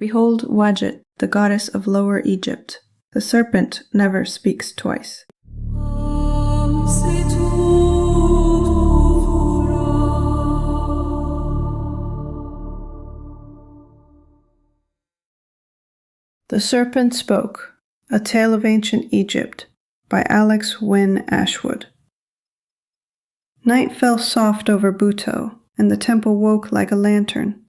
Behold Wadjet, the goddess of Lower Egypt. The serpent never speaks twice. The Serpent Spoke, A Tale of Ancient Egypt, by Alex Wynne Ashwood. Night fell soft over Buto, and the temple woke like a lantern.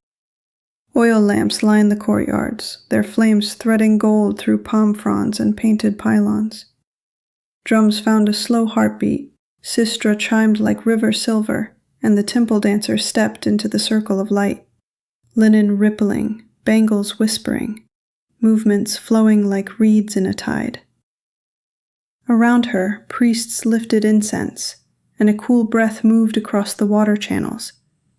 Oil lamps lined the courtyards, their flames threading gold through palm fronds and painted pylons. Drums found a slow heartbeat, sistra chimed like river silver, and the temple dancers stepped into the circle of light. Linen rippling, bangles whispering, movements flowing like reeds in a tide. Around her, priests lifted incense, and a cool breath moved across the water channels,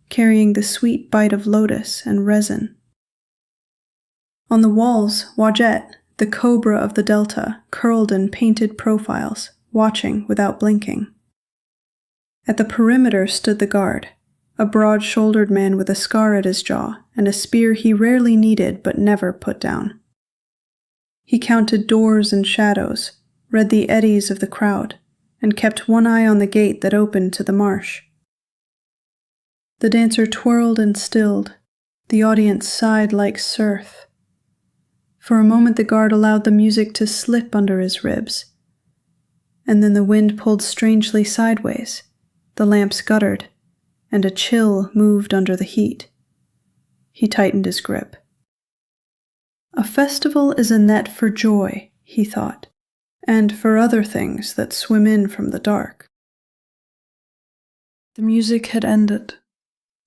carrying the sweet bite of lotus and resin. On the walls, Wadjet, the cobra of the Delta, curled in painted profiles, watching without blinking. At the perimeter stood the guard, a broad-shouldered man with a scar at his jaw and a spear he rarely needed but never put down. He counted doors and shadows, read the eddies of the crowd, and kept one eye on the gate that opened to the marsh. The dancer twirled and stilled. The audience sighed like surf. For a moment the guard allowed the music to slip under his ribs. And then the wind pulled strangely sideways, the lamps guttered, and a chill moved under the heat. He tightened his grip. A festival is a net for joy, he thought, and for other things that swim in from the dark. The music had ended.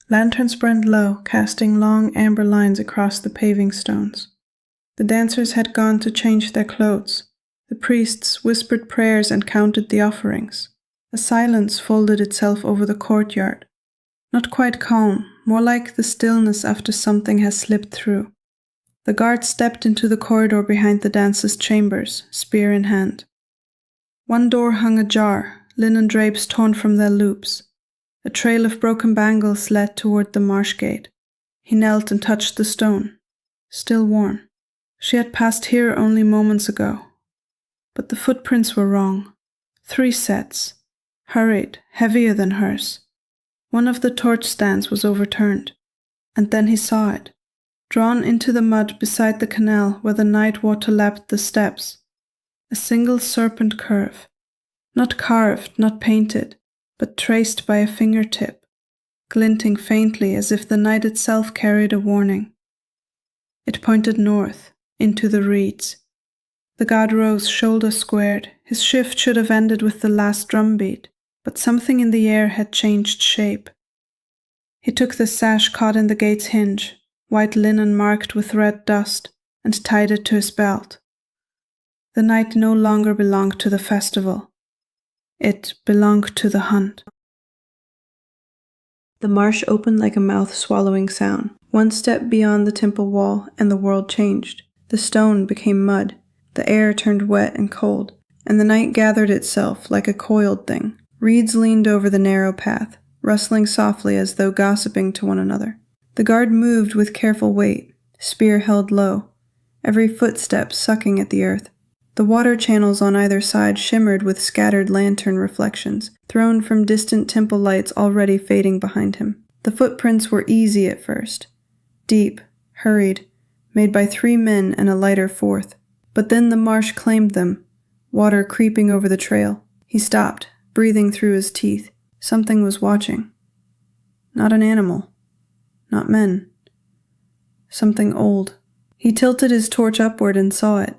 Lanterns burned low, casting long amber lines across the paving stones. The dancers had gone to change their clothes. The priests whispered prayers and counted the offerings. A silence folded itself over the courtyard. Not quite calm, more like the stillness after something has slipped through. The guard stepped into the corridor behind the dance's chambers, spear in hand. One door hung ajar, linen drapes torn from their loops. A trail of broken bangles led toward the marsh gate. He knelt and touched the stone, still worn. She had passed here only moments ago. But the footprints were wrong. 3 sets, hurried, heavier than hers. One of the torch stands was overturned, and then he saw it. Drawn into the mud beside the canal where the night water lapped the steps. A single serpent curve, not carved, not painted, but traced by a fingertip, glinting faintly as if the night itself carried a warning. It pointed north, into the reeds. The god rose, shoulder squared. His shift should have ended with the last drumbeat, but something in the air had changed shape. He took the sash caught in the gate's hinge, white linen marked with red dust, and tied it to his belt. The night no longer belonged to the festival. It belonged to the hunt. The marsh opened like a mouth-swallowing sound. One step beyond the temple wall, and the world changed. The stone became mud, the air turned wet and cold, and the night gathered itself like a coiled thing. Reeds leaned over the narrow path, rustling softly as though gossiping to one another. The guard moved with careful weight, spear held low, every footstep sucking at the earth. The water channels on either side shimmered with scattered lantern reflections, thrown from distant temple lights already fading behind him. The footprints were easy at first, deep, hurried, made by 3 men and a lighter 4th. But then the marsh claimed them, water creeping over the trail. He stopped, breathing through his teeth. Something was watching. Not an animal. Not men. Something old. He tilted his torch upward and saw it.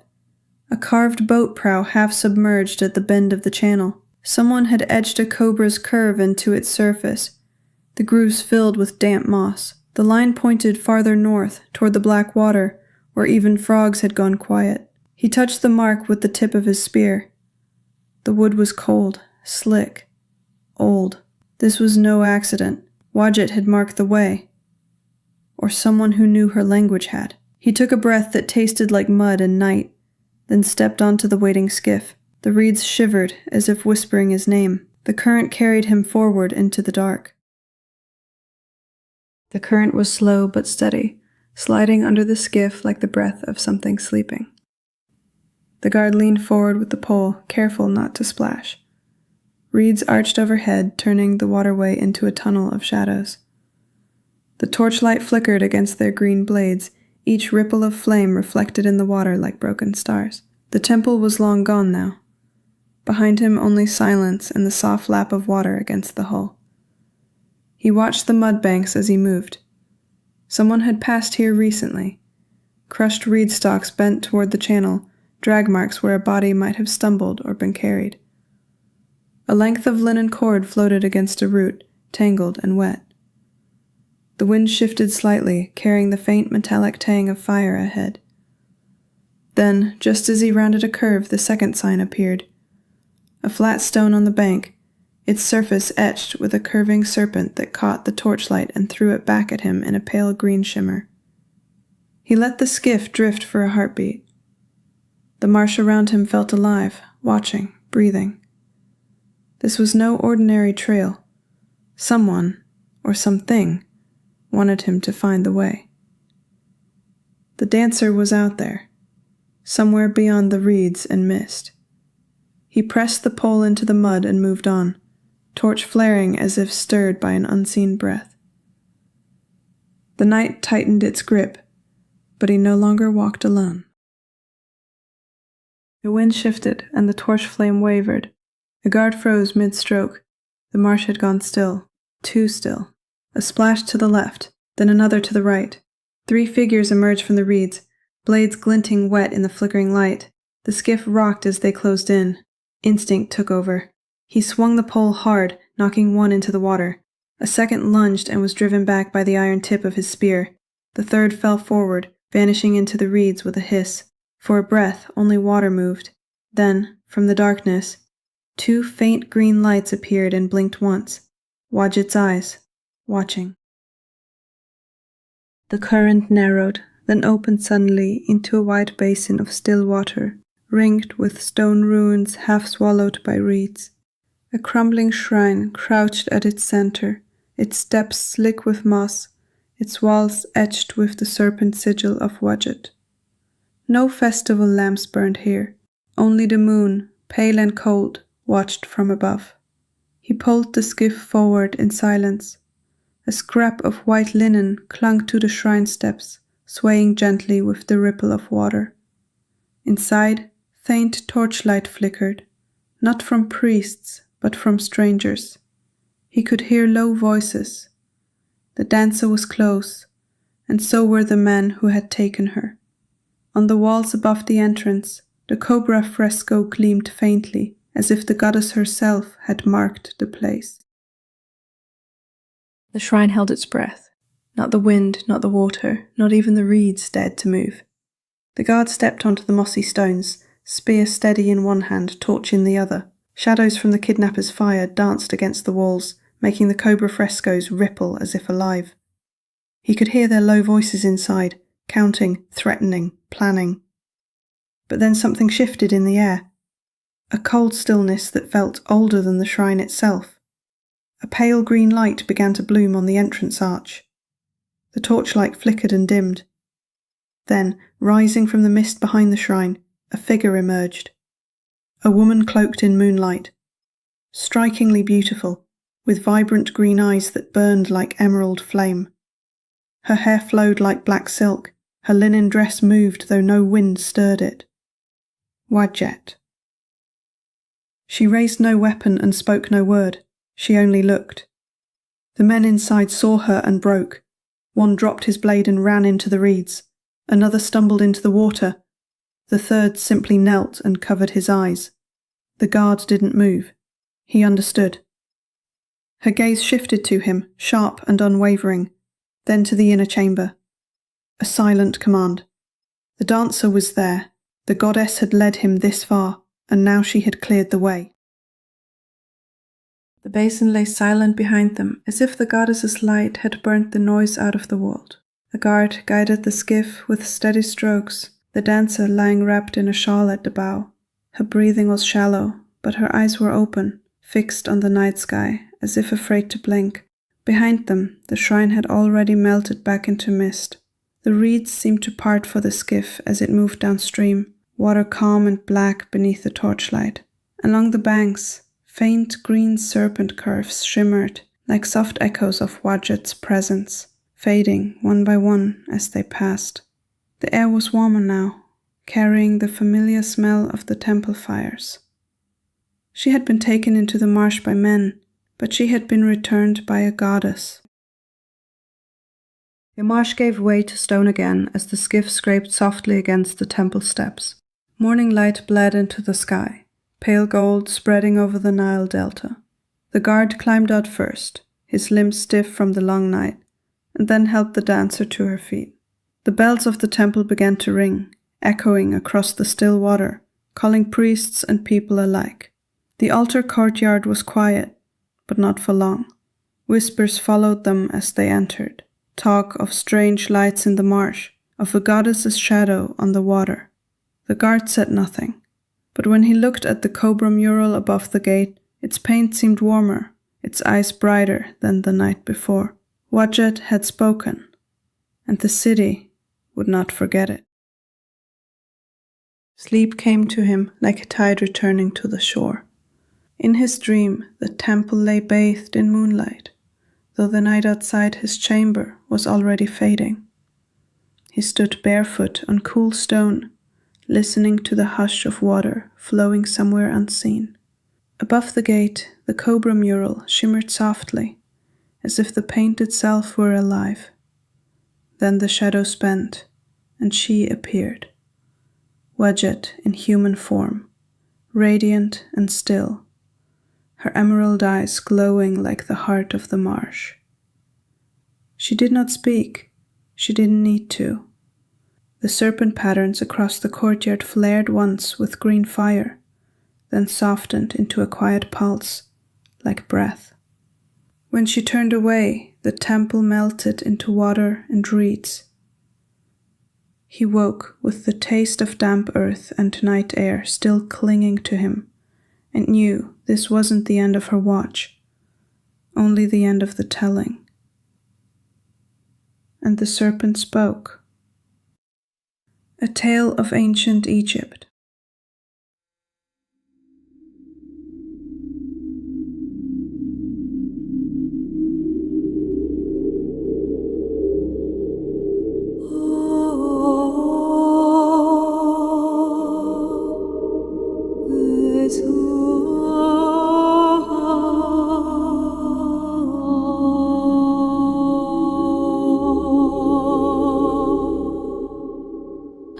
A carved boat prow half submerged at the bend of the channel. Someone had etched a cobra's curve into its surface, the grooves filled with damp moss. The line pointed farther north, toward the black water, where even frogs had gone quiet. He touched the mark with the tip of his spear. The wood was cold, slick, old. This was no accident. Wadjet had marked the way. Or someone who knew her language had. He took a breath that tasted like mud and night, then stepped onto the waiting skiff. The reeds shivered as if whispering his name. The current carried him forward into the dark. The current was slow but steady, sliding under the skiff like the breath of something sleeping. The guard leaned forward with the pole, careful not to splash. Reeds arched overhead, turning the waterway into a tunnel of shadows. The torchlight flickered against their green blades, each ripple of flame reflected in the water like broken stars. The temple was long gone now. Behind him only silence and the soft lap of water against the hull. He watched the mud banks as he moved. Someone had passed here recently. Crushed reed stalks bent toward the channel, drag marks where a body might have stumbled or been carried. A length of linen cord floated against a root, tangled and wet. The wind shifted slightly, carrying the faint metallic tang of fire ahead. Then, just as he rounded a curve, the second sign appeared. A flat stone on the bank, its surface etched with a curving serpent that caught the torchlight and threw it back at him in a pale green shimmer. He let the skiff drift for a heartbeat. The marsh around him felt alive, watching, breathing. This was no ordinary trail. Someone, or something, wanted him to find the way. The dancer was out there, somewhere beyond the reeds and mist. He pressed the pole into the mud and moved on, torch flaring as if stirred by an unseen breath. The night tightened its grip, but he no longer walked alone. The wind shifted and the torch flame wavered. The guard froze mid-stroke. The marsh had gone still, too still. A splash to the left, then another to the right. 3 figures emerged from the reeds, blades glinting wet in the flickering light. The skiff rocked as they closed in. Instinct took over. He swung the pole hard, knocking one into the water. A second lunged and was driven back by the iron tip of his spear. The third fell forward, vanishing into the reeds with a hiss. For a breath, only water moved. Then, from the darkness, 2 faint green lights appeared and blinked once. Wadjet's eyes, watching. The current narrowed, then opened suddenly into a wide basin of still water, ringed with stone ruins half swallowed by reeds. A crumbling shrine crouched at its center, its steps slick with moss, its walls etched with the serpent sigil of Wadjet. No festival lamps burned here, only the moon, pale and cold, watched from above. He pulled the skiff forward in silence. A scrap of white linen clung to the shrine steps, swaying gently with the ripple of water. Inside, faint torchlight flickered, not from priests, but from strangers. He could hear low voices. The dancer was close, and so were the men who had taken her. On the walls above the entrance, the cobra fresco gleamed faintly, as if the goddess herself had marked the place. The shrine held its breath. Not the wind, not the water, not even the reeds dared to move. The guard stepped onto the mossy stones, spear steady in one hand, torch in the other. Shadows from the kidnapper's fire danced against the walls, making the cobra frescoes ripple as if alive. He could hear their low voices inside, counting, threatening, planning. But then something shifted in the air. A cold stillness that felt older than the shrine itself. A pale green light began to bloom on the entrance arch. The torchlight flickered and dimmed. Then, rising from the mist behind the shrine, a figure emerged. A woman cloaked in moonlight. Strikingly beautiful, with vibrant green eyes that burned like emerald flame. Her hair flowed like black silk. Her linen dress moved though no wind stirred it. Wadjet. She raised no weapon and spoke no word. She only looked. The men inside saw her and broke. One dropped his blade and ran into the reeds. Another stumbled into the water. The third simply knelt and covered his eyes. The guard didn't move. He understood. Her gaze shifted to him, sharp and unwavering, then to the inner chamber. A silent command. The dancer was there. The goddess had led him this far, and now she had cleared the way. The basin lay silent behind them, as if the goddess's light had burnt the noise out of the world. The guard guided the skiff with steady strokes, the dancer lying wrapped in a shawl at the bow. Her breathing was shallow, but her eyes were open, fixed on the night sky, as if afraid to blink. Behind them, the shrine had already melted back into mist. The reeds seemed to part for the skiff as it moved downstream, water calm and black beneath the torchlight. Along the banks, faint green serpent curves shimmered like soft echoes of Wadjet's presence, fading one by one as they passed. The air was warmer now, carrying the familiar smell of the temple fires. She had been taken into the marsh by men, but she had been returned by a goddess. The marsh gave way to stone again as the skiff scraped softly against the temple steps. Morning light bled into the sky, pale gold spreading over the Nile Delta. The guard climbed out first, his limbs stiff from the long night, and then helped the dancer to her feet. The bells of the temple began to ring, echoing across the still water, calling priests and people alike. The altar courtyard was quiet, but not for long. Whispers followed them as they entered. Talk of strange lights in the marsh, of a goddess's shadow on the water. The guard said nothing, but when he looked at the cobra mural above the gate, its paint seemed warmer, its eyes brighter than the night before. Wadjet had spoken, and the city would not forget it. Sleep came to him like a tide returning to the shore. In his dream, the temple lay bathed in moonlight, though the night outside his chamber was already fading. He stood barefoot on cool stone, listening to the hush of water flowing somewhere unseen. Above the gate, the cobra mural shimmered softly, as if the paint itself were alive. Then the shadow spent, and she appeared. Wadjet in human form, radiant and still, her emerald eyes glowing like the heart of the marsh. She did not speak. She didn't need to. The serpent patterns across the courtyard flared once with green fire, then softened into a quiet pulse, like breath. When she turned away, the temple melted into water and reeds. He woke with the taste of damp earth and night air still clinging to him, and knew this wasn't the end of her watch, only the end of the telling. And the serpent spoke. A tale of ancient Egypt.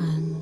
And